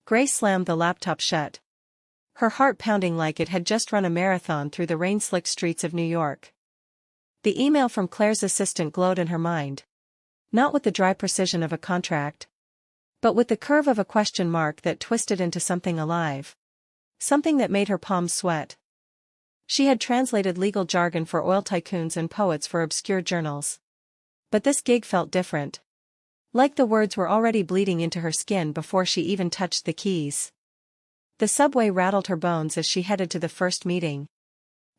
Grace slammed the laptop shut, her heart pounding like it had just run a marathon through the rain-slicked streets of New York. The email from Claire's assistant glowed in her mind. Not with the dry precision of a contract, but with the curve of a question mark that twisted into something alive. Something that made her palms sweat. She had translated legal jargon for oil tycoons and poets for obscure journals. But this gig felt different. Like the words were already bleeding into her skin before she even touched the keys. The subway rattled her bones as she headed to the first meeting.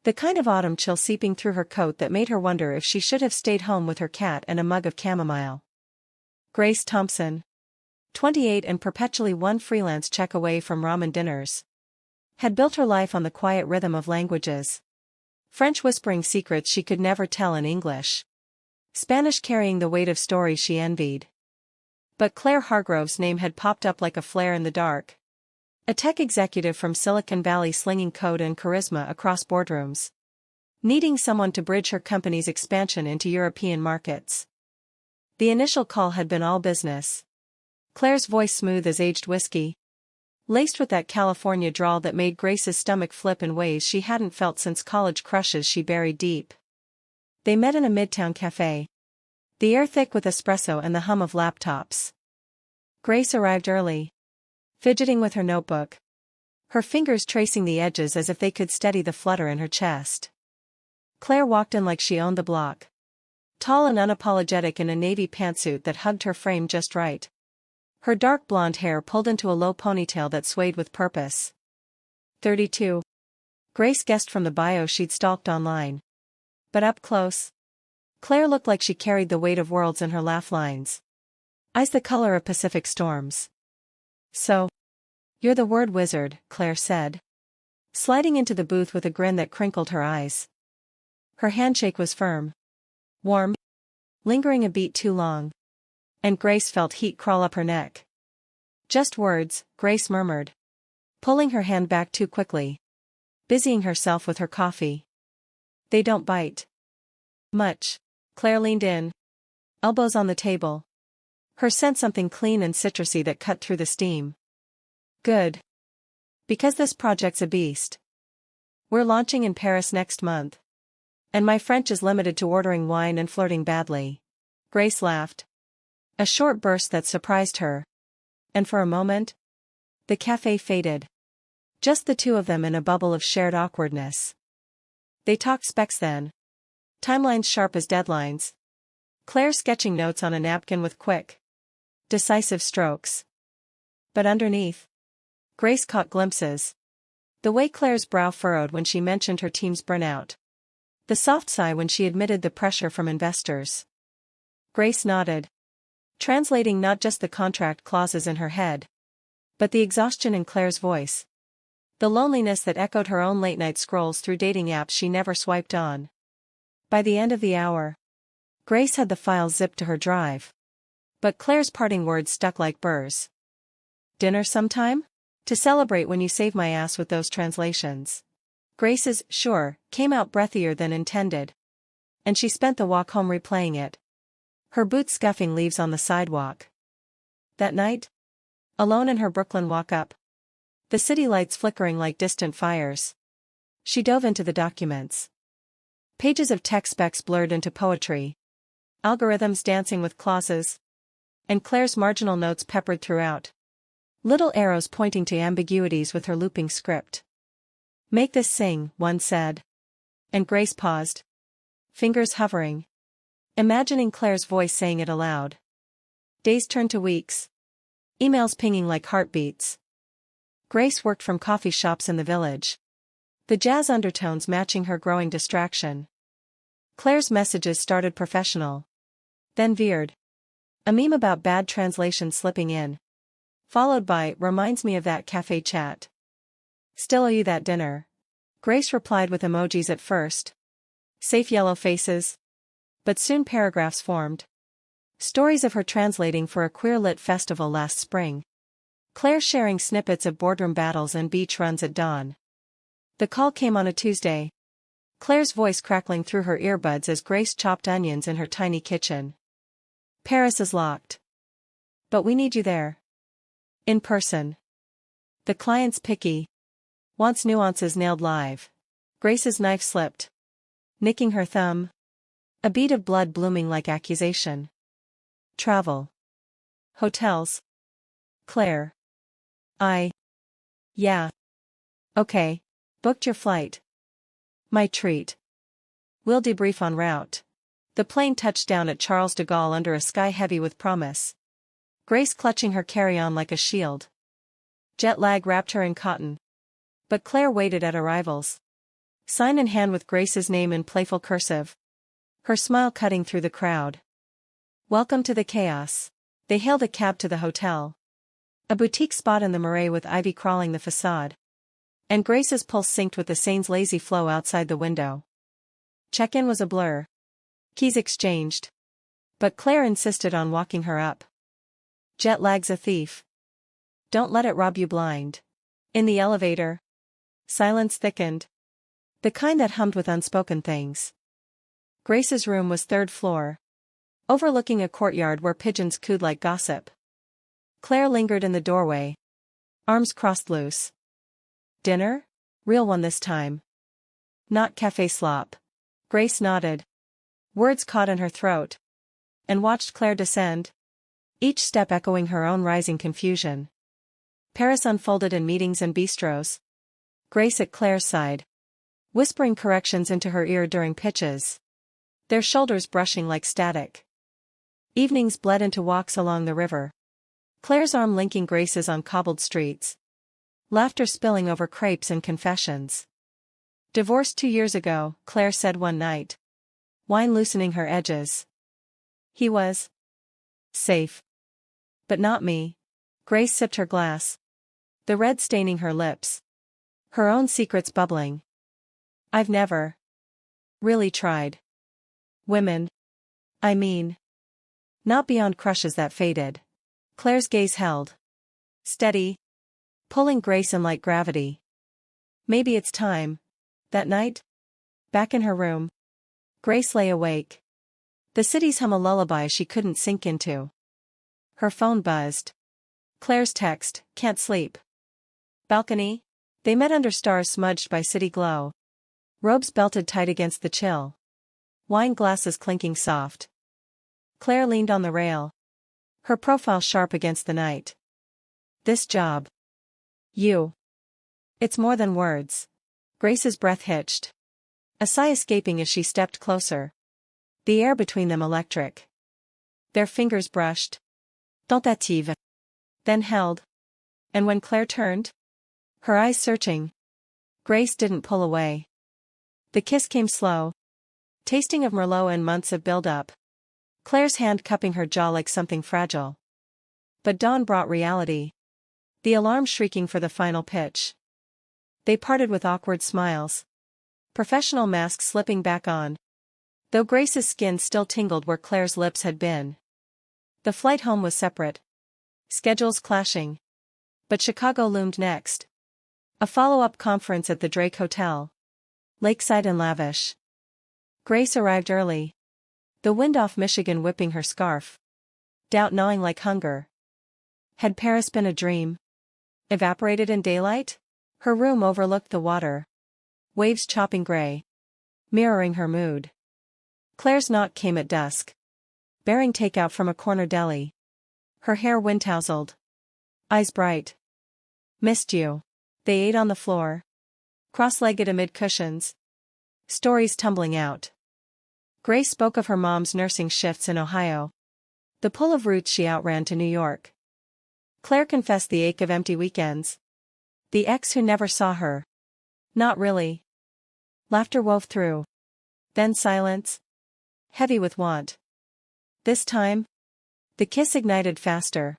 The kind of autumn chill seeping through her coat that made her wonder if she should have stayed home with her cat and a mug of chamomile. Grace Thompson, 28 and perpetually one freelance check away from ramen dinners, had built her life on the quiet rhythm of languages. French whispering secrets she could never tell in English. Spanish carrying the weight of stories she envied. But Claire Hargrove's name had popped up like a flare in the dark. A tech executive from Silicon Valley slinging code and charisma across boardrooms. Needing someone to bridge her company's expansion into European markets. The initial call had been all business. Claire's voice smooth as aged whiskey, laced with that California drawl that made Grace's stomach flip in ways she hadn't felt since college crushes she buried deep. They met in a midtown cafe. The air thick with espresso and the hum of laptops. Grace arrived early, fidgeting with her notebook, her fingers tracing the edges as if they could steady the flutter in her chest. Claire walked in like she owned the block. Tall and unapologetic in a navy pantsuit that hugged her frame just right. Her dark blonde hair pulled into a low ponytail that swayed with purpose. 32. Grace guessed from the bio she'd stalked online. But up close, Claire looked like she carried the weight of worlds in her laugh lines. Eyes the color of Pacific storms. So, you're the word wizard, Claire said, sliding into the booth with a grin that crinkled her eyes. Her handshake was firm, warm, lingering a beat too long, and Grace felt heat crawl up her neck. Just words, Grace murmured, pulling her hand back too quickly, busying herself with her coffee. They don't bite much. Claire leaned in, elbows on the table. Her scent something clean and citrusy that cut through the steam. Good. Because this project's a beast. We're launching in Paris next month. And my French is limited to ordering wine and flirting badly. Grace laughed. A short burst that surprised her. And for a moment, the cafe faded. Just the two of them in a bubble of shared awkwardness. They talked specs then. Timelines sharp as deadlines. Claire sketching notes on a napkin with quick, decisive strokes. But underneath, Grace caught glimpses. The way Claire's brow furrowed when she mentioned her team's burnout. The soft sigh when she admitted the pressure from investors. Grace nodded, translating not just the contract clauses in her head, but the exhaustion in Claire's voice. The loneliness that echoed her own late-night scrolls through dating apps she never swiped on. By the end of the hour, Grace had the files zipped to her drive. But Claire's parting words stuck like burrs. Dinner sometime? To celebrate when you save my ass with those translations. Grace's "sure" came out breathier than intended. And she spent the walk home replaying it. Her boots scuffing leaves on the sidewalk. That night, alone in her Brooklyn walk-up, the city lights flickering like distant fires, she dove into the documents. Pages of tech specs blurred into poetry. Algorithms dancing with clauses. And Claire's marginal notes peppered throughout. Little arrows pointing to ambiguities with her looping script. Make this sing, one said. And Grace paused. Fingers hovering. Imagining Claire's voice saying it aloud. Days turned to weeks. Emails pinging like heartbeats. Grace worked from coffee shops in the village. The jazz undertones matching her growing distraction. Claire's messages started professional. Then veered. A meme about bad translation slipping in. Followed by, reminds me of that cafe chat. Still owe you that dinner. Grace replied with emojis at first. Safe yellow faces. But soon paragraphs formed. Stories of her translating for a queer-lit festival last spring. Claire sharing snippets of boardroom battles and beach runs at dawn. The call came on a Tuesday. Claire's voice crackling through her earbuds as Grace chopped onions in her tiny kitchen. Paris is locked. But we need you there. In person. The client's picky. Wants nuances nailed live. Grace's knife slipped, nicking her thumb. A bead of blood blooming like accusation. Travel. Hotels. Claire. Yeah. Okay. Booked your flight. My treat. We'll debrief en route. The plane touched down at Charles de Gaulle under a sky heavy with promise. Grace clutching her carry-on like a shield. Jet lag wrapped her in cotton. But Claire waited at arrivals. Sign in hand with Grace's name in playful cursive. Her smile cutting through the crowd. Welcome to the chaos. They hailed a cab to the hotel. A boutique spot in the Marais with ivy crawling the facade. And Grace's pulse synced with the Seine's lazy flow outside the window. Check-in was a blur. Keys exchanged. But Claire insisted on walking her up. Jet lag's a thief. Don't let it rob you blind. In the elevator. Silence thickened. The kind that hummed with unspoken things. Grace's room was third floor. Overlooking a courtyard where pigeons cooed like gossip. Claire lingered in the doorway. Arms crossed loose. Dinner? Real one this time. Not cafe slop. Grace nodded. Words caught in her throat. And watched Claire descend. Each step echoing her own rising confusion. Paris unfolded in meetings and bistros. Grace at Claire's side. Whispering corrections into her ear during pitches. Their shoulders brushing like static. Evenings bled into walks along the river. Claire's arm linking Grace's on cobbled streets. Laughter spilling over crepes and confessions. Divorced 2 years ago, Claire said one night. Wine loosening her edges. He was safe. But not me. Grace sipped her glass. The red staining her lips. Her own secrets bubbling. I've never really tried. Women. I mean. Not beyond crushes that faded. Claire's gaze held. Steady. Pulling Grace in like gravity. Maybe it's time. That night? Back in her room. Grace lay awake. The city's hum a lullaby she couldn't sink into. Her phone buzzed. Claire's text, can't sleep. Balcony? They met under stars smudged by city glow. Robes belted tight against the chill. Wine glasses clinking soft. Claire leaned on the rail. Her profile sharp against the night. This job. You. It's more than words. Grace's breath hitched. A sigh escaping as she stepped closer. The air between them electric. Their fingers brushed. Tentative. Then held. And when Claire turned, her eyes searching, Grace didn't pull away. The kiss came slow. Tasting of Merlot and months of build-up. Claire's hand cupping her jaw like something fragile. But dawn brought reality. The alarm shrieking for the final pitch. They parted with awkward smiles. Professional masks slipping back on. Though Grace's skin still tingled where Claire's lips had been. The flight home was separate. Schedules clashing. But Chicago loomed next. A follow-up conference at the Drake Hotel. Lakeside and lavish. Grace arrived early. The wind off Michigan whipping her scarf. Doubt gnawing like hunger. Had Paris been a dream? Evaporated in daylight? Her room overlooked the water. Waves chopping gray. Mirroring her mood. Claire's knock came at dusk. Bearing takeout from a corner deli. Her hair wind-tousled. Eyes bright. Missed you. They ate on the floor. Cross-legged amid cushions. Stories tumbling out. Grace spoke of her mom's nursing shifts in Ohio. The pull of roots she outran to New York. Claire confessed the ache of empty weekends. The ex who never saw her. Not really. Laughter wove through. Then silence. Heavy with want. This time? The kiss ignited faster.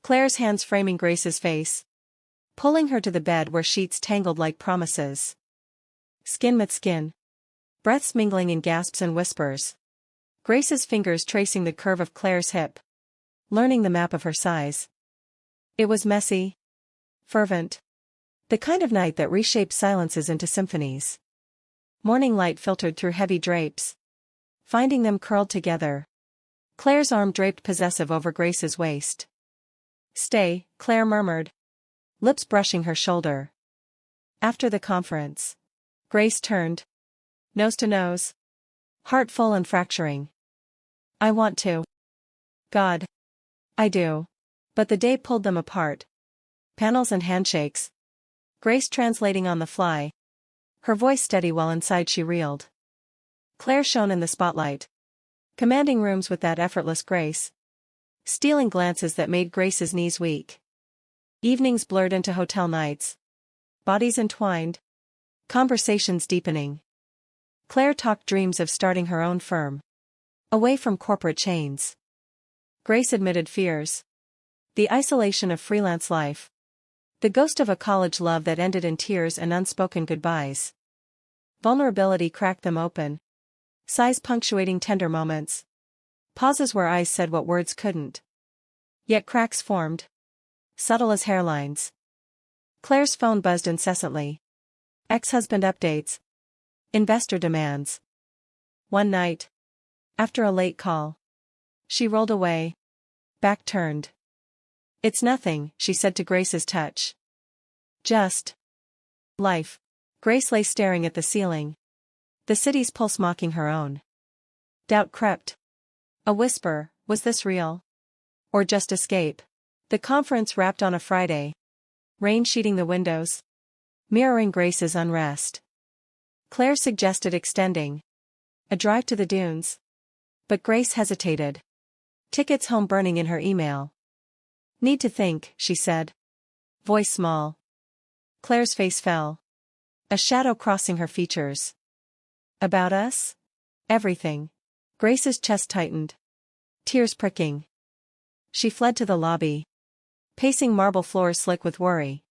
Claire's hands framing Grace's face. Pulling her to the bed where sheets tangled like promises. Skin with skin. Breaths mingling in gasps and whispers. Grace's fingers tracing the curve of Claire's hip. Learning the map of her size. It was messy. Fervent. The kind of night that reshaped silences into symphonies. Morning light filtered through heavy drapes. Finding them curled together. Claire's arm draped possessive over Grace's waist. Stay, Claire murmured. lips brushing her shoulder. After the conference, Grace turned. Nose to nose. Heart full and fracturing. I want to. God. I do. But the day pulled them apart. Panels and handshakes. Grace translating on the fly. Her voice steady while inside she reeled. Claire shone in the spotlight. Commanding rooms with that effortless grace. Stealing glances that made Grace's knees weak. Evenings blurred into hotel nights. Bodies entwined. Conversations deepening. Claire talked dreams of starting her own firm. Away from corporate chains. Grace admitted fears. The isolation of freelance life. The ghost of a college love that ended in tears and unspoken goodbyes. Vulnerability cracked them open. Sighs punctuating tender moments. Pauses where eyes said what words couldn't. Yet cracks formed. Subtle as hairlines. Claire's phone buzzed incessantly. Ex-husband updates. Investor demands. One night, after a late call, she rolled away. Back turned. It's nothing, she said to Grace's touch. Just life. Grace lay staring at the ceiling. The city's pulse mocking her own. Doubt crept. A whisper, was this real? Or just escape? The conference wrapped on a Friday. Rain sheeting the windows. Mirroring Grace's unrest. Claire suggested extending a drive to the dunes. But Grace hesitated. Tickets home burning in her email. Need to think, she said. Voice small. Claire's face fell. A shadow crossing her features. About us? Everything. Grace's chest tightened. Tears pricking. She fled to the lobby. Pacing marble floors slick with worry.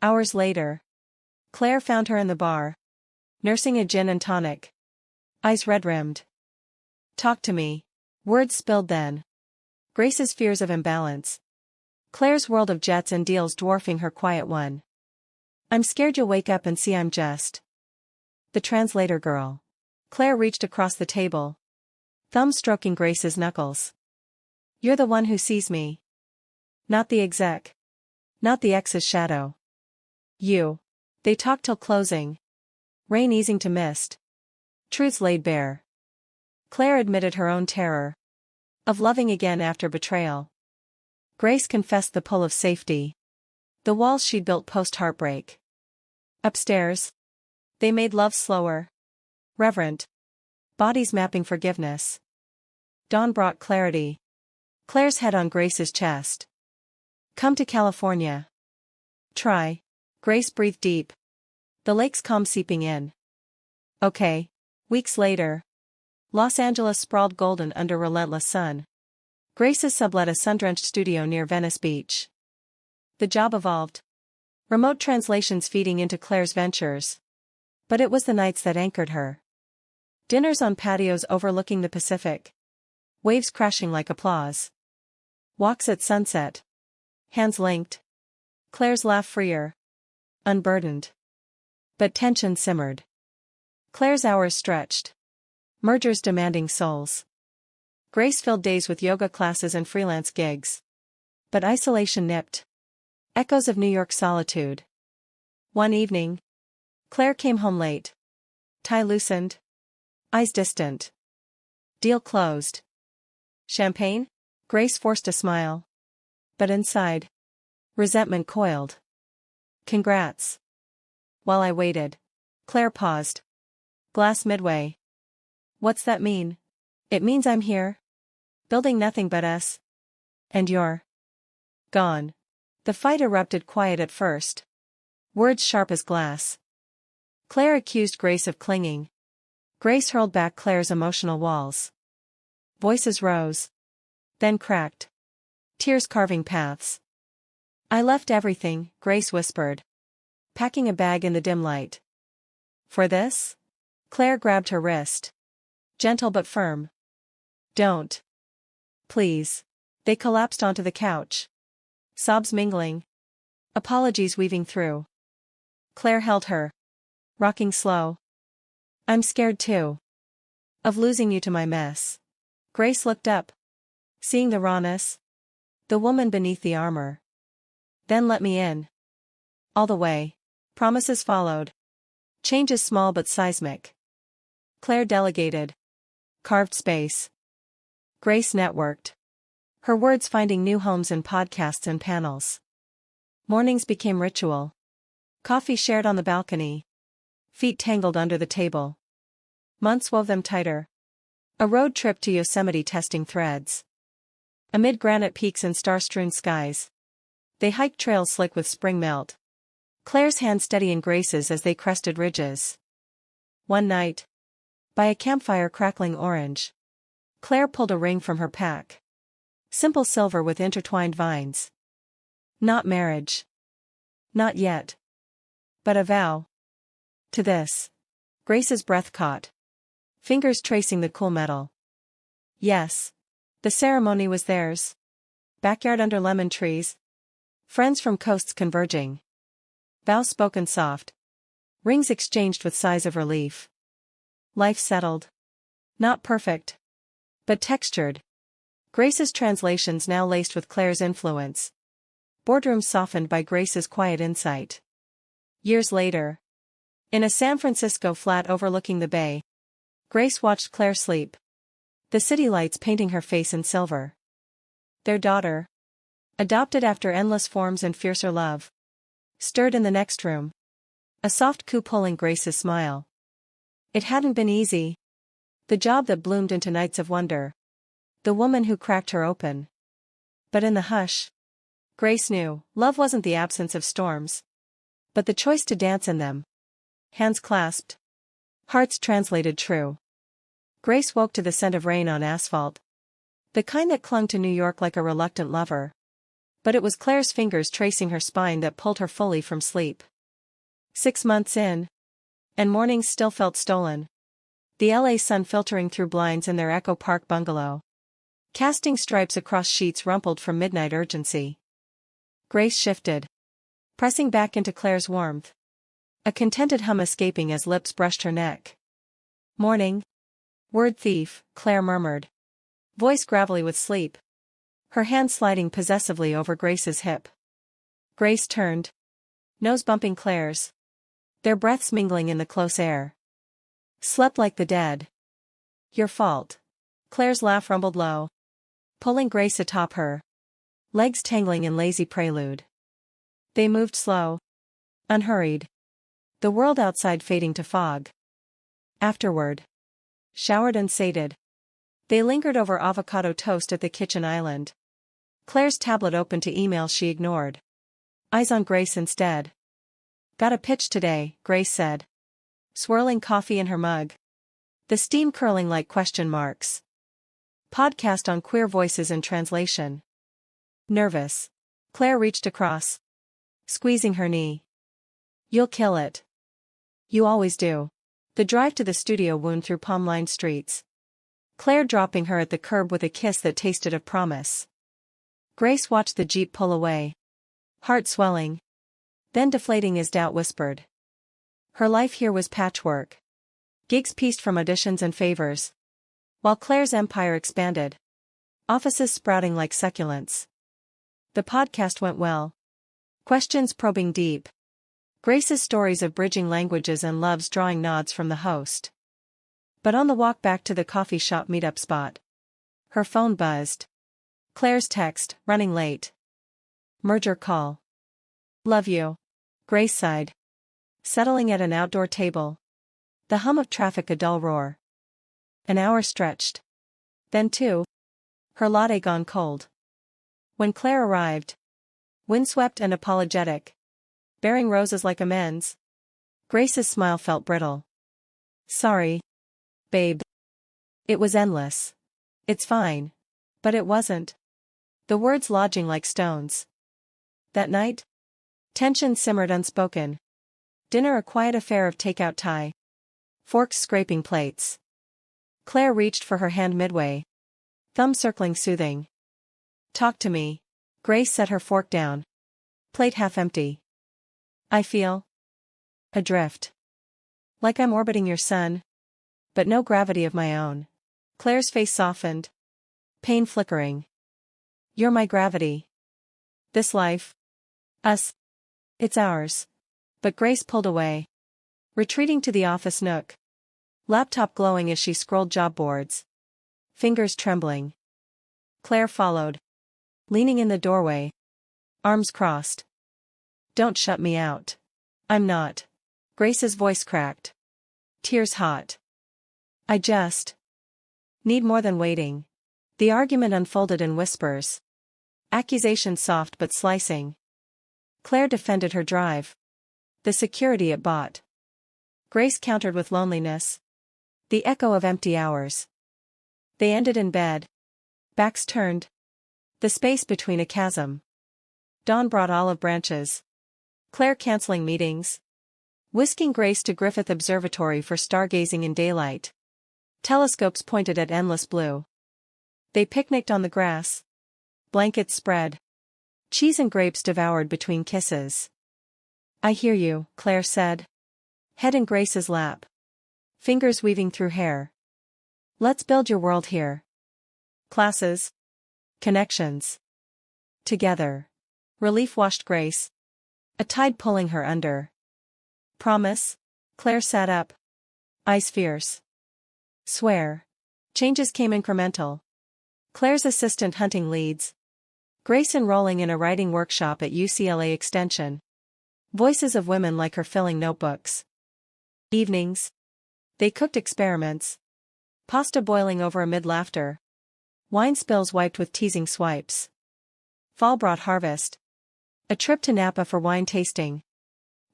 Hours later. Claire found her in the bar. Nursing a gin and tonic. Eyes red-rimmed. Talk to me. Words spilled then. Grace's fears of imbalance. Claire's world of jets and deals dwarfing her quiet one. I'm scared you'll wake up and see I'm just the translator girl. Claire reached across the table. Thumb stroking Grace's knuckles. You're the one who sees me. Not the exec. Not the ex's shadow. You. They talked till closing. Rain easing to mist. Truths laid bare. Claire admitted her own terror. Of loving again after betrayal. Grace confessed the pull of safety. The walls she'd built post-heartbreak. Upstairs. They made love slower. Reverent. Bodies mapping forgiveness. Dawn brought clarity. Claire's head on Grace's chest. Come to California. Try. Grace breathed deep. The lake's calm seeping in. Okay. Weeks later. Los Angeles sprawled golden under relentless sun. Grace's sublet a sun-drenched studio near Venice Beach. The job evolved. Remote translations feeding into Claire's ventures. But it was the nights that anchored her. Dinners on patios overlooking the Pacific. Waves crashing like applause. Walks at sunset. Hands linked. Claire's laugh freer. Unburdened. But tension simmered. Claire's hours stretched. Mergers demanding souls. Grace filled days with yoga classes and freelance gigs. But isolation nipped. Echoes of New York solitude. One evening. Claire came home late. Tie loosened. Eyes distant. Deal closed. Champagne? Grace forced a smile. But inside. Resentment coiled. Congrats. While I waited. Claire paused. Glass midway. What's that mean? It means I'm here. Building nothing but us. And you're gone. The fight erupted quiet at first. Words sharp as glass. Claire accused Grace of clinging. Grace hurled back Claire's emotional walls. Voices rose. Then cracked. Tears carving paths. I left everything, Grace whispered. Packing a bag in the dim light. For this? Claire grabbed her wrist. Gentle but firm. Don't. Please. They collapsed onto the couch. Sobs mingling. Apologies weaving through. Claire held her. Rocking slow. I'm scared too. Of losing you to my mess. Grace looked up. Seeing the rawness. The woman beneath the armor. Then let me in. All the way. Promises followed. Changes small but seismic. Claire delegated. Carved space. Grace networked. Her words finding new homes in podcasts and panels. Mornings became ritual. Coffee shared on the balcony. Feet tangled under the table. Months wove them tighter. A road trip to Yosemite testing threads. Amid granite peaks and star-strewn skies. They hiked trails slick with spring melt. Claire's hand steadying Grace's as they crested ridges. One night, by a campfire crackling orange, Claire pulled a ring from her pack. Simple silver with intertwined vines. Not marriage. Not yet. But a vow. To this. Grace's breath caught. Fingers tracing the cool metal. Yes. The ceremony was theirs. Backyard under lemon trees. Friends from coasts converging. Vows spoken soft. Rings exchanged with sighs of relief. Life settled. Not perfect. But textured. Grace's translations now laced with Claire's influence. Boardrooms softened by Grace's quiet insight. Years later. In a San Francisco flat overlooking the bay. Grace watched Claire sleep. The city lights painting her face in silver. Their daughter. Adopted after endless forms and fiercer love. Stirred in the next room. A soft coo pulling Grace's smile. It hadn't been easy. The job that bloomed into nights of wonder. The woman who cracked her open. But in the hush. Grace knew, love wasn't the absence of storms. But the choice to dance in them. Hands clasped. Hearts translated true. Grace woke to the scent of rain on asphalt. The kind that clung to New York like a reluctant lover. But it was Claire's fingers tracing her spine that pulled her fully from sleep. 6 months in. And mornings still felt stolen. The LA sun filtering through blinds in their Echo Park bungalow. Casting stripes across sheets rumpled from midnight urgency. Grace shifted. Pressing back into Claire's warmth. A contented hum escaping as lips brushed her neck. Morning. Word thief, Claire murmured. Voice gravelly with sleep. Her hand sliding possessively over Grace's hip. Grace turned. Nose bumping Claire's. Their breaths mingling in the close air. Slept like the dead. Your fault. Claire's laugh rumbled low. Pulling Grace atop her. Legs tangling in lazy prelude. They moved slow. Unhurried. The world outside fading to fog. Afterward. Showered and sated. They lingered over avocado toast at the kitchen island. Claire's tablet open to emails she ignored. Eyes on Grace instead. Got a pitch today, Grace said. Swirling coffee in her mug. The steam curling like question marks. Podcast on queer voices in translation. Nervous. Claire reached across. Squeezing her knee. You'll kill it. You always do. The drive to the studio wound through palm-lined streets. Claire dropping her at the curb with a kiss that tasted of promise. Grace watched the Jeep pull away. Heart swelling. Then deflating as doubt whispered. Her life here was patchwork. Gigs pieced from auditions and favors. While Claire's empire expanded. Offices sprouting like succulents. The podcast went well. Questions probing deep. Grace's stories of bridging languages and loves drawing nods from the host. But on the walk back to the coffee shop meetup spot. Her phone buzzed. Claire's text, running late. Merger call. Love you. Grace sighed. Settling at an outdoor table. The hum of traffic a dull roar. An hour stretched. Then 2. Her latte gone cold. When Claire arrived. Windswept and apologetic. Bearing roses like amends. Grace's smile felt brittle. Sorry. Babe. It was endless. It's fine. But it wasn't. The words lodging like stones. That night? Tension simmered unspoken. Dinner a quiet affair of takeout Thai. Forks scraping plates. Claire reached for her hand midway. Thumb circling soothing. Talk to me. Grace set her fork down. Plate half empty. I feel adrift. Like I'm orbiting your sun. But no gravity of my own. Claire's face softened. Pain flickering. You're my gravity. This life. Us. It's ours. But Grace pulled away. Retreating to the office nook. Laptop glowing as she scrolled job boards. Fingers trembling. Claire followed. Leaning in the doorway. Arms crossed. Don't shut me out. I'm not. Grace's voice cracked. Tears hot. I just need more than waiting. The argument unfolded in whispers. Accusations soft but slicing. Claire defended her drive. The security it bought. Grace countered with loneliness. The echo of empty hours. They ended in bed. Backs turned. The space between a chasm. Dawn brought olive branches. Claire canceling meetings. Whisking Grace to Griffith Observatory for stargazing in daylight. Telescopes pointed at endless blue. They picnicked on the grass. Blankets spread. Cheese and grapes devoured between kisses. I hear you, Claire said. Head in Grace's lap. Fingers weaving through hair. Let's build your world here. Classes. Connections. Together. Relief washed Grace. A tide pulling her under. Promise? Claire sat up. Eyes fierce. Swear. Changes came incremental. Claire's assistant hunting leads. Grace enrolling in a writing workshop at UCLA Extension. Voices of women like her filling notebooks. Evenings. They cooked experiments. Pasta boiling over amid laughter. Wine spills wiped with teasing swipes. Fall brought harvest. A trip to Napa for wine tasting.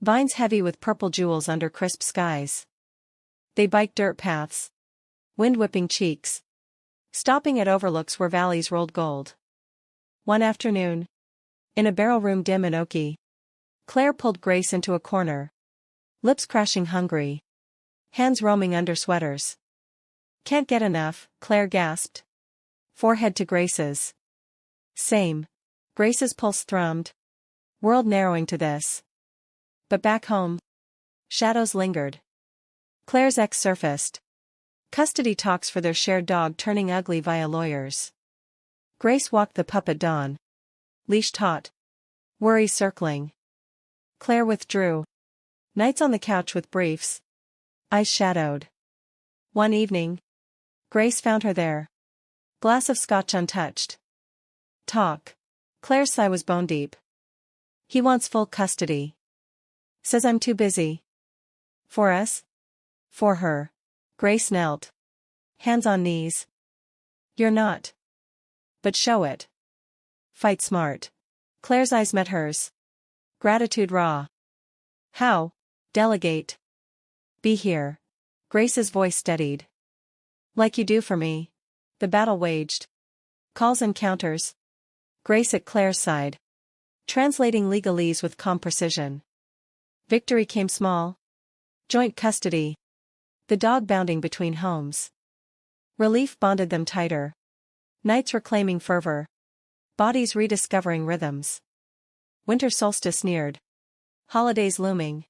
Vines heavy with purple jewels under crisp skies. They biked dirt paths. Wind whipping cheeks. Stopping at overlooks where valleys rolled gold. One afternoon. In a barrel room dim and oaky. Claire pulled Grace into a corner. Lips crashing hungry. Hands roaming under sweaters. Can't get enough, Claire gasped. Forehead to Grace's. Same. Grace's pulse thrummed. World narrowing to this. But back home. Shadows lingered. Claire's ex surfaced. Custody talks for their shared dog turning ugly via lawyers. Grace walked the pup at dawn. Leash taut. Worry circling. Claire withdrew. Nights on the couch with briefs. Eyes shadowed. One evening. Grace found her there. Glass of scotch untouched. Talk. Claire's sigh was bone deep. He wants full custody. Says I'm too busy. For us? For her. Grace knelt. Hands on knees. You're not. But show it. Fight smart. Claire's eyes met hers. Gratitude raw. How? Delegate. Be here. Grace's voice steadied. Like you do for me. The battle waged. Calls and counters. Grace at Claire's side. Translating legalese with calm precision. Victory came small. Joint custody. The dog bounding between homes. Relief bonded them tighter. Nights reclaiming fervor. Bodies rediscovering rhythms. Winter solstice neared. Holidays looming.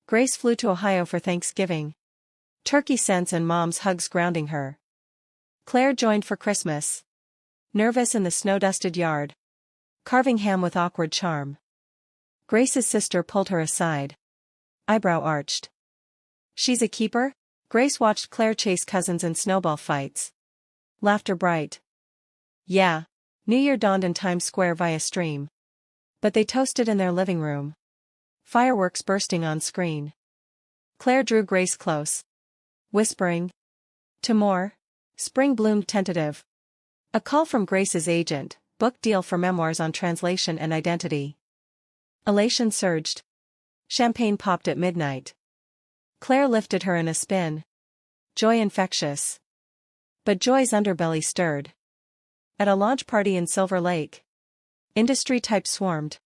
Grace flew to Ohio for Thanksgiving. Turkey scents and mom's hugs grounding her. Claire joined for Christmas. Nervous in the snow-dusted yard. Carving ham with awkward charm. Grace's sister pulled her aside. Eyebrow arched. She's a keeper? Grace watched Claire chase cousins in snowball fights. Laughter bright. Yeah. New Year dawned in Times Square via stream. But they toasted in their living room. Fireworks bursting on screen. Claire drew Grace close. Whispering. To more. Spring bloomed tentative. A call from Grace's agent, book deal for memoirs on translation and identity. Elation surged. Champagne popped at midnight. Claire lifted her in a spin. Joy infectious. But joy's underbelly stirred. At a launch party in Silver Lake. Industry types swarmed.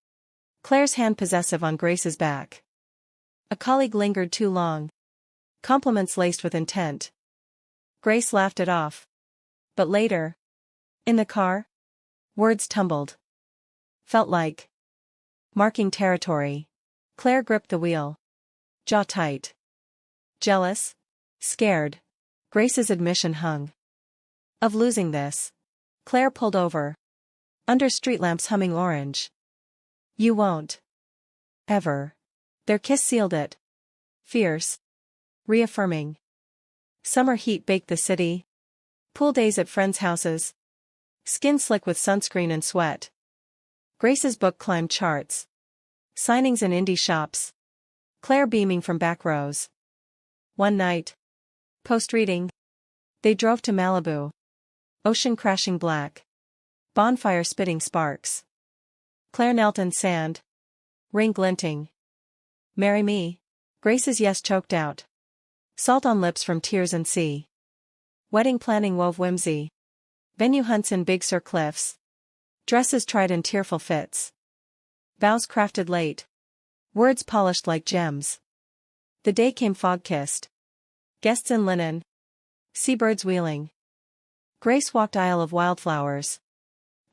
Claire's hand possessive on Grace's back. A colleague lingered too long. Compliments laced with intent. Grace laughed it off. But later. In the car. Words tumbled. Felt like. Marking territory. Claire gripped the wheel. Jaw tight. Jealous. Scared. Grace's admission hung. Of losing this. Claire pulled over. Under street lamps humming orange. You won't. Ever. Their kiss sealed it. Fierce. Reaffirming. Summer heat baked the city. Pool days at friends' houses. Skin slick with sunscreen and sweat. Grace's book climbed charts. Signings in indie shops. Claire beaming from back rows. One night. Post-reading. They drove to Malibu. Ocean crashing black. Bonfire spitting sparks. Claire knelt in sand. Ring glinting. Marry me. Grace's yes choked out. Salt on lips from tears and sea. Wedding planning wove whimsy. Venue hunts in Big Sur cliffs. Dresses tried in tearful fits. Vows crafted late. Words polished like gems. The day came fog-kissed. Guests in linen. Seabirds wheeling. Grace walked aisle of wildflowers.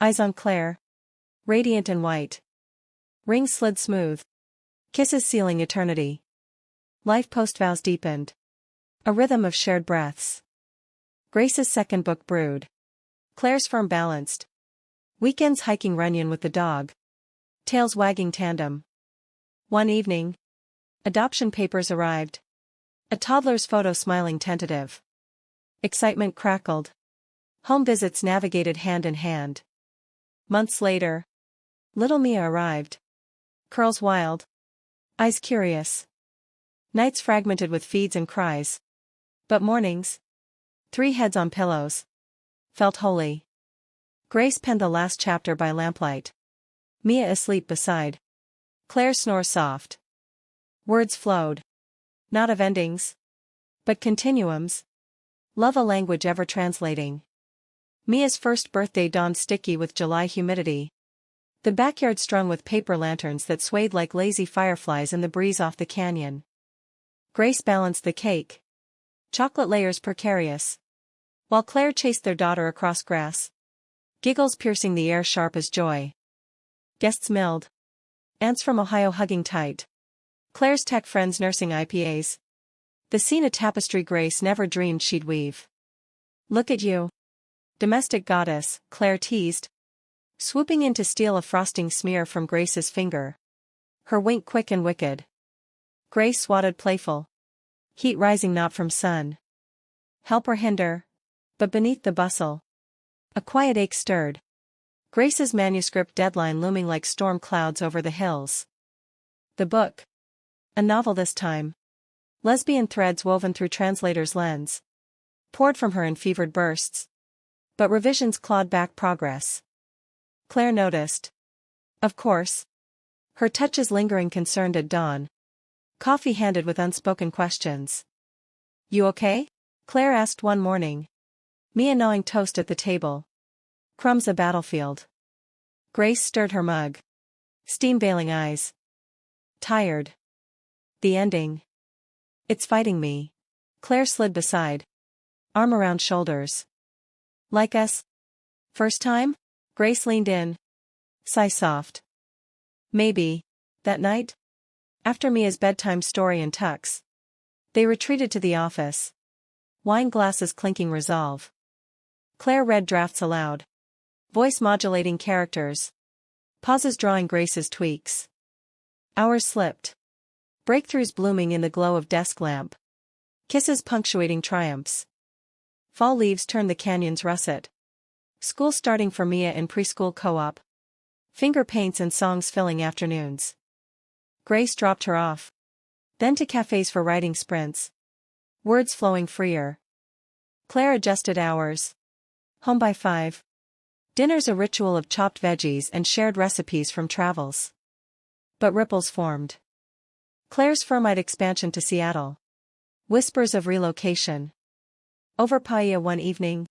Eyes on Claire. Radiant and white. Rings slid smooth. Kisses sealing eternity. Life post-vows deepened. A rhythm of shared breaths. Grace's second book brewed. Claire's firm balanced. Weekends hiking Runyon with the dog. Tails wagging tandem. One evening. Adoption papers arrived. A toddler's photo smiling tentative. Excitement crackled. Home visits navigated hand in hand. Months later. Little Mia arrived. Curls wild. Eyes curious. Nights fragmented with feeds and cries. But mornings. 3 heads on pillows. Felt holy. Grace penned the last chapter by lamplight. Mia asleep beside. Claire snores soft. Words flowed. Not of endings. But continuums. Love a language ever translating. Mia's first birthday dawned sticky with July humidity. The backyard strung with paper lanterns that swayed like lazy fireflies in the breeze off the canyon. Grace balanced the cake. Chocolate layers precarious. While Claire chased their daughter across grass. Giggles piercing the air sharp as joy. Guests milled. Aunts from Ohio hugging tight. Claire's tech friends nursing IPAs. The scene a tapestry Grace never dreamed she'd weave. Look at you. Domestic goddess, Claire teased. Swooping in to steal a frosting smear from Grace's finger. Her wink quick and wicked. Grace swatted playful. Heat rising not from sun. Help or hinder. But beneath the bustle. A quiet ache stirred. Grace's manuscript deadline looming like storm clouds over the hills. The book. A novel this time. Lesbian threads woven through Translator's lens. Poured from her in fevered bursts. But revisions clawed back progress. Claire noticed. Of course. Her touches lingering concerned at dawn. Coffee handed with unspoken questions. You okay? Claire asked one morning. Mia gnawing toast at the table. Crumbs a battlefield. Grace stirred her mug. Steam veiling eyes. Tired. The ending. It's fighting me. Claire slid beside. Arm around shoulders. Like us? First time? Grace leaned in. Sigh soft. Maybe. That night? After Mia's bedtime story and tucks. They retreated to the office. Wine glasses clinking resolve. Claire read drafts aloud. Voice modulating characters. Pauses drawing Grace's tweaks. Hours slipped. Breakthroughs blooming in the glow of desk lamp. Kisses punctuating triumphs. Fall leaves turned the canyon's russet. School starting for Mia in preschool co-op. Finger paints and songs filling afternoons. Grace dropped her off. Then to cafes for writing sprints. Words flowing freer. Claire adjusted hours. Home by 5. Dinner's a ritual of chopped veggies and shared recipes from travels. But ripples formed. Claire's firm-eyed expansion to Seattle. Whispers of relocation. Over paella one evening.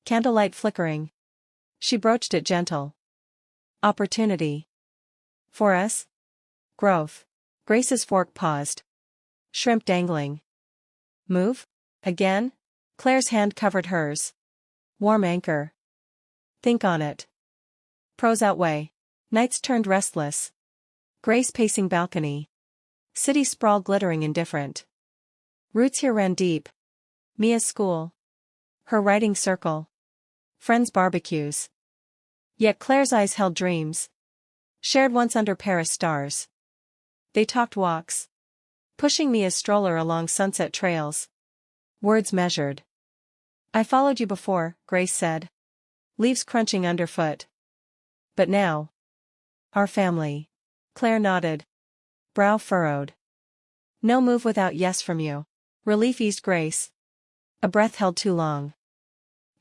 Candlelight flickering. She broached it gentle. Opportunity. For us? Growth. Grace's fork paused. Shrimp dangling. Move? Again? Claire's hand covered hers. Warm anchor. Think on it. Pros outweigh. Nights turned restless. Grace pacing balcony. City sprawl glittering indifferent. Roots here ran deep. Mia's school. Her writing circle. Friends' barbecues. Yet Claire's eyes held dreams. Shared once under Paris stars. They talked walks, pushing Mia's stroller along sunset trails. Words measured. I followed you before, Grace said. Leaves crunching underfoot. But now. Our family. Claire nodded. Brow furrowed. No move without yes from you. Relief eased Grace. A breath held too long.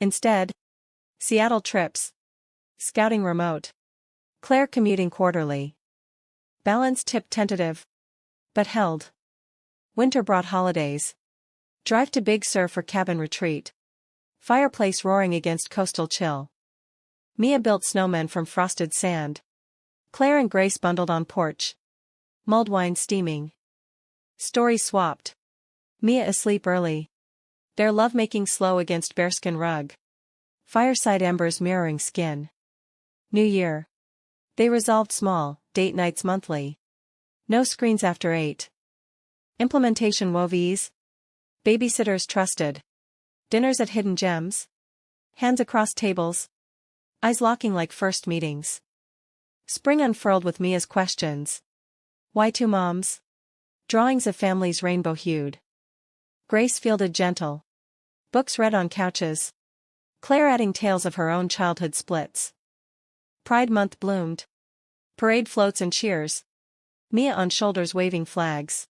Instead. Seattle trips. Scouting remote. Claire commuting quarterly. Balance tip tentative. But held. Winter brought holidays. Drive to Big Sur for cabin retreat. Fireplace roaring against coastal chill. Mia built snowmen from frosted sand. Claire and Grace bundled on porch. Mulled wine steaming. Stories swapped. Mia asleep early. Their lovemaking slow against bearskin rug. Fireside embers mirroring skin. New Year. They resolved small, date nights monthly. No screens after 8. Implementation wove ease. Babysitters trusted. Dinners at hidden gems. Hands across tables. Eyes locking like first meetings. Spring unfurled with Mia's questions. Why two moms? Drawings of families rainbow-hued. Grace fielded gentle. Books read on couches. Claire adding tales of her own childhood splits. Pride Month bloomed. Parade floats and cheers. Mia on shoulders waving flags.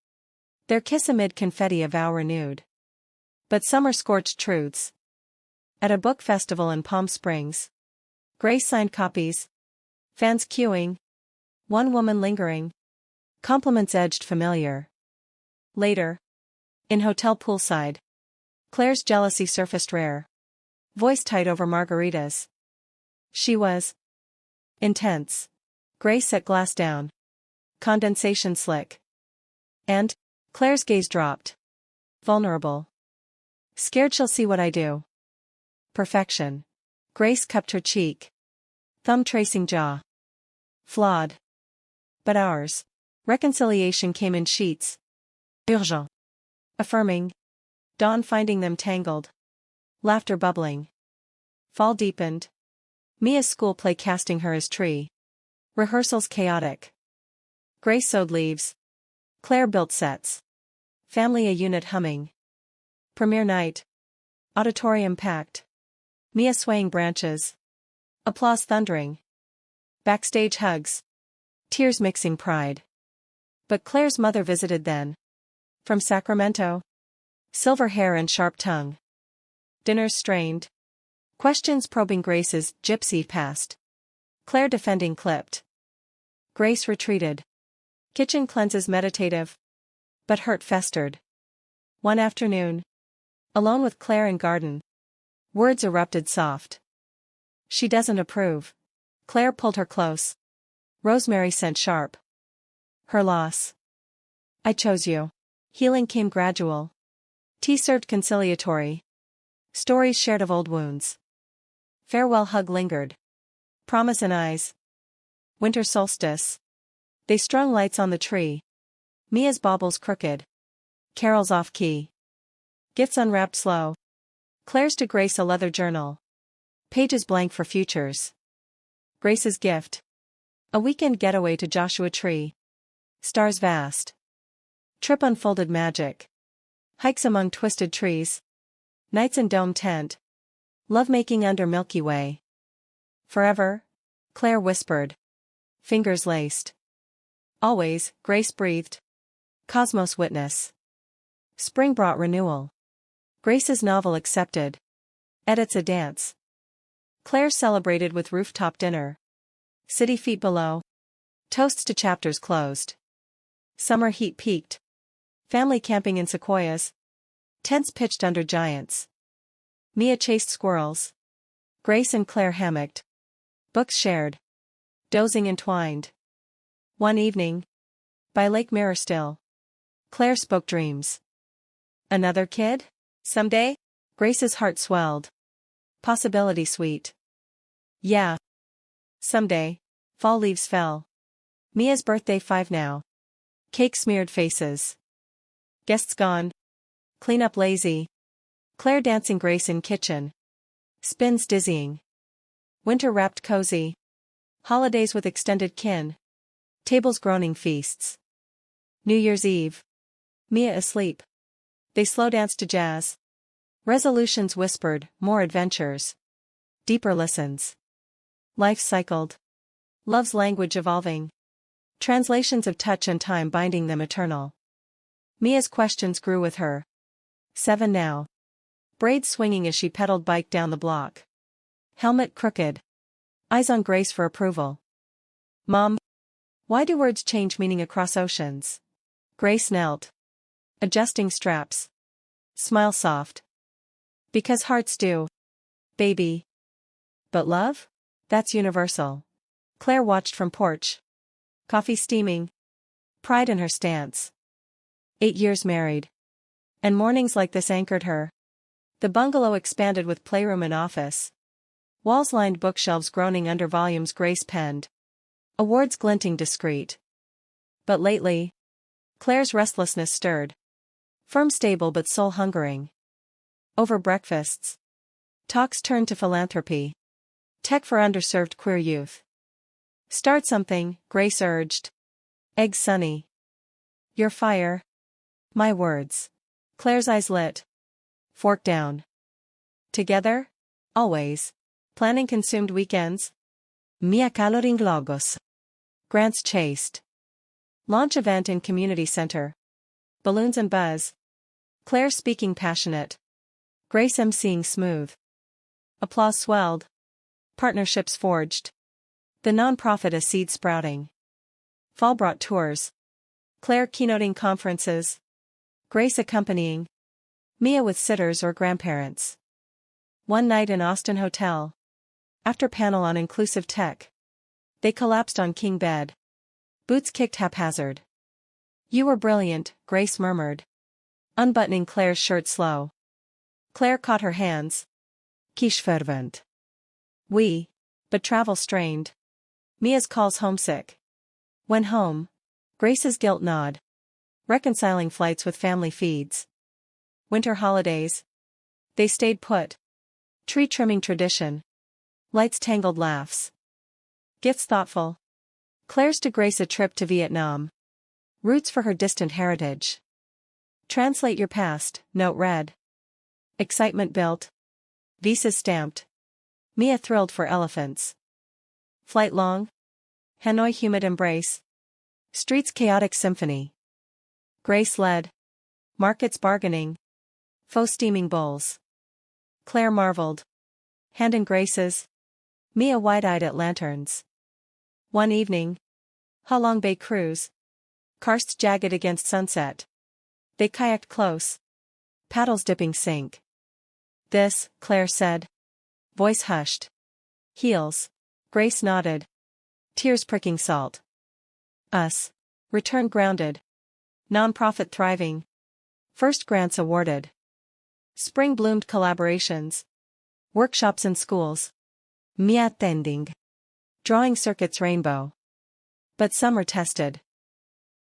Their kiss amid confetti a vow renewed. But summer scorched truths. At a book festival in Palm Springs. Grace signed copies. Fans queuing. One woman lingering. Compliments edged familiar. Later. In hotel poolside. Claire's jealousy surfaced rare. Voice tight over margaritas. She was intense. Grace set glass down. Condensation slick. And Claire's gaze dropped. Vulnerable. Scared she'll see what I do. Perfection. Grace cupped her cheek. Thumb tracing jaw. Flawed. But ours. Reconciliation came in sheets. Urgent. Affirming. Dawn finding them tangled. Laughter bubbling. Fall deepened. Mia's school play casting her as tree. Rehearsals chaotic. Grace sewed leaves. Claire built sets. Family a unit humming. Premiere night. Auditorium packed. Mia swaying branches. Applause thundering. Backstage hugs. Tears mixing pride. But Claire's mother visited then. From Sacramento. Silver hair and sharp tongue. Dinners strained. Questions probing Grace's gypsy past. Claire defending clipped. Grace retreated. Kitchen cleanses meditative. But hurt festered. One afternoon. Alone with Claire in garden. Words erupted soft. She doesn't approve. Claire pulled her close. Rosemary scent sharp. Her loss. I chose you. Healing came gradual. Tea served conciliatory. Stories shared of old wounds. Farewell hug lingered. Promise in eyes. Winter solstice. They strung lights on the tree. Mia's baubles crooked. Carol's off key. Gifts unwrapped slow. Claire's to Grace a leather journal. Pages blank for futures. Grace's gift. A weekend getaway to Joshua Tree. Stars vast. Trip unfolded magic. Hikes among twisted trees. Nights in dome tent. Lovemaking under Milky Way. Forever? Claire whispered. Fingers laced. Always, Grace breathed. Cosmos witness. Spring brought renewal. Grace's novel accepted. Edits a dance. Claire celebrated with rooftop dinner. City feet below. Toasts to chapters closed. Summer heat peaked. Family camping in sequoias. Tents pitched under giants. Mia chased squirrels. Grace and Claire hammocked. Books shared. Dozing entwined. One evening. By Lake Mirrorstill. Claire spoke dreams. Another kid? Someday? Grace's heart swelled. Possibility sweet. Yeah. Someday. Fall leaves fell. Mia's birthday 5 now. Cake smeared faces. Guests gone. Clean up lazy. Claire dancing Grace in kitchen. Spins dizzying. Winter wrapped cozy. Holidays with extended kin. Tables groaning feasts. New Year's Eve. Mia asleep. They slow danced to jazz. Resolutions whispered, more adventures. Deeper listens. Life cycled. Love's language evolving. Translations of touch and time binding them eternal. Mia's questions grew with her. 7 now. Braids swinging as she pedaled bike down the block. Helmet crooked. Eyes on Grace for approval. Mom. Why do words change meaning across oceans? Grace knelt. Adjusting straps. Smile soft. Because hearts do. Baby. But love? That's universal. Claire watched from porch. Coffee steaming. Pride in her stance. 8 years married. And mornings like this anchored her. The bungalow expanded with playroom and office. Walls lined bookshelves groaning under volumes Grace penned. Awards glinting discreet. But lately, Claire's restlessness stirred. Firm stable but soul hungering. Over breakfasts. Talks turned to philanthropy. Tech for underserved queer youth. Start something, Grace urged. Egg sunny. Your fire. My words. Claire's eyes lit. Fork down. Together? Always. Planning consumed weekends? Mia coloring logos. Grants chased. Launch event in community center. Balloons and buzz. Claire speaking passionate. Grace emceeing smooth. Applause swelled. Partnerships forged. The nonprofit a seed sprouting. Fall brought tours. Claire keynoting conferences. Grace accompanying. Mia with sitters or grandparents. One night in Austin hotel. After panel on inclusive tech. They collapsed on king bed. Boots kicked haphazard. You were brilliant, Grace murmured. Unbuttoning Claire's shirt slow. Claire caught her hands. Quiche fervent. We. But travel strained. Mia's calls homesick. When home. Grace's guilt nod. Reconciling flights with family feeds. Winter holidays. They stayed put. Tree trimming tradition. Lights tangled laughs. Gifts thoughtful. Claire's to Grace a trip to Vietnam. Roots for her distant heritage. Translate your past, note read. Excitement built. Visas stamped. Mia thrilled for elephants. Flight long. Hanoi humid embrace. Streets chaotic symphony. Grace led. Markets bargaining. Faux steaming bowls. Claire marveled. Hand in Grace's. Mia wide-eyed at lanterns. One evening. Halong Bay cruise. Karsts jagged against sunset. They kayaked close. Paddles dipping sink. This, Claire said. Voice hushed. Heels. Grace nodded. Tears pricking salt. Us. Return grounded. Nonprofit thriving. First grants awarded. Spring bloomed collaborations. Workshops in schools. Mia attending. Drawing circuits rainbow. But summer tested.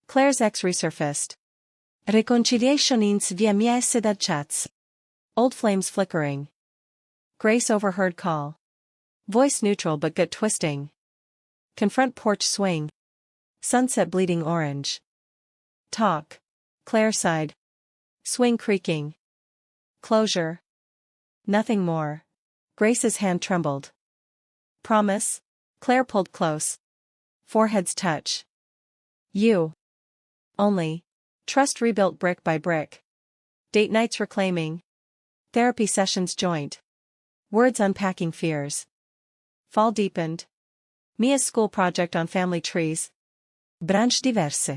Claire's ex resurfaced. Reconciliation ins via mia da chats. Old flames flickering. Grace overheard call. Voice neutral but gut twisting. Confront porch swing. Sunset bleeding orange. Talk. Claire sighed. Swing creaking. Closure. Nothing more. Grace's hand trembled. Promise. Claire pulled close. Foreheads touch. You. Only. Trust rebuilt brick by brick. Date nights reclaiming. Therapy sessions joint. Words unpacking fears. Fall deepened. Mia's school project on family trees. Branch diverse.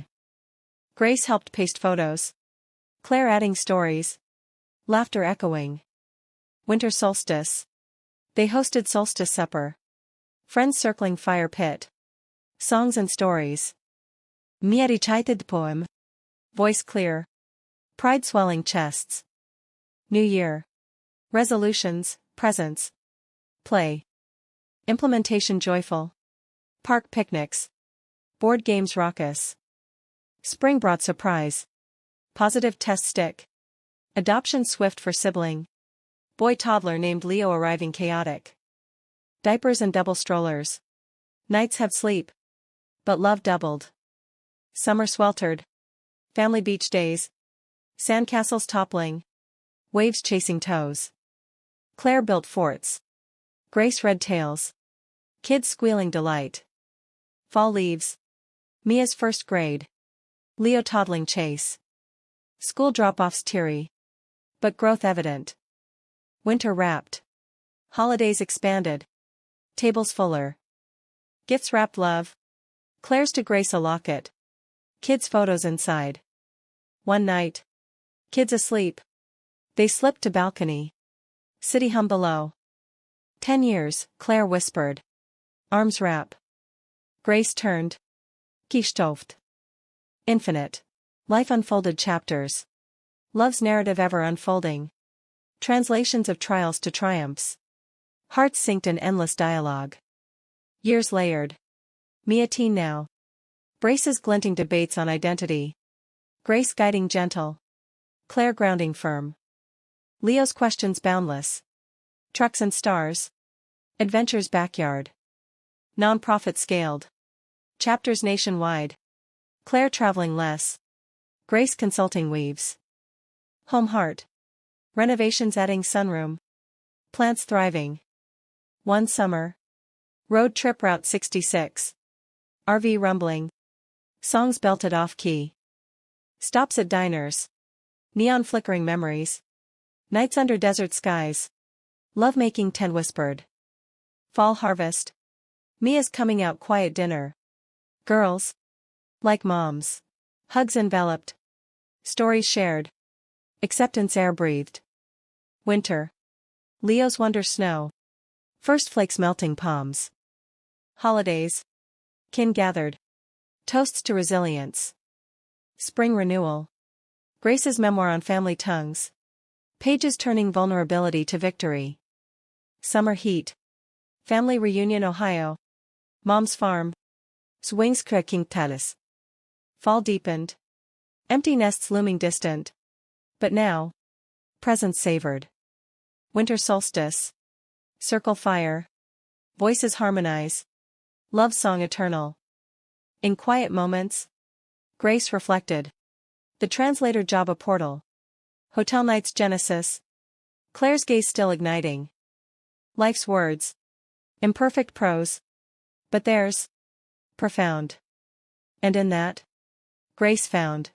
Grace helped paste photos. Claire adding stories. Laughter echoing. Winter solstice. They hosted solstice supper. Friends circling fire pit. Songs and stories. Mia recited poem. Voice clear. Pride swelling chests. New Year. Resolutions, presents. Play. Implementation joyful. Park picnics. Board games raucous. Spring brought surprise. Positive test stick. Adoption swift for sibling. Boy toddler named Leo arriving chaotic. Diapers and double strollers. Nights have sleep. But love doubled. Summer sweltered. Family beach days. Sandcastles toppling. Waves chasing toes. Claire built forts. Grace read tales. Kids squealing delight. Fall leaves. Mia's first grade. Leo toddling chase. School drop-offs teary. But growth evident. Winter wrapped. Holidays expanded. Tables fuller. Gifts wrapped love. Claire's to Grace a locket. Kids' photos inside. One night. Kids asleep. They slipped to balcony. City hum below. 10 years, Claire whispered. Arms wrap. Grace turned. Gestoft. Infinite. Life unfolded chapters. Love's narrative ever unfolding. Translations of trials to triumphs. Hearts synced in endless dialogue. Years layered. Mia teen now. Braces glinting debates on identity. Grace guiding gentle. Claire grounding firm. Leo's questions boundless. Trucks and stars. Adventures backyard. Non-profit scaled. Chapters nationwide. Claire traveling less. Grace consulting weaves. Home heart. Renovations adding sunroom. Plants thriving. One summer. Road trip Route 66. RV rumbling. Songs belted off key. Stops at diners. Neon flickering memories. Nights under desert skies. Lovemaking tent whispered. Fall harvest. Mia's coming out quiet dinner. Girls. Like moms. Hugs enveloped. Stories shared. Acceptance air breathed. Winter. Leo's wonder snow. First flakes melting palms. Holidays. Kin gathered. Toasts to resilience. Spring renewal. Grace's memoir on family tongues. Pages turning vulnerability to victory. Summer heat. Family reunion Ohio. Mom's farm. Swings cracking talis. Fall deepened. Empty nests looming distant. But now. Presence savored. Winter solstice. Circle fire. Voices harmonize. Love song eternal. In quiet moments. Grace reflected. The translator job a portal. Hotel nights genesis. Claire's gaze still igniting. Life's words. Imperfect prose. But theirs. Profound. And in that. Grace found.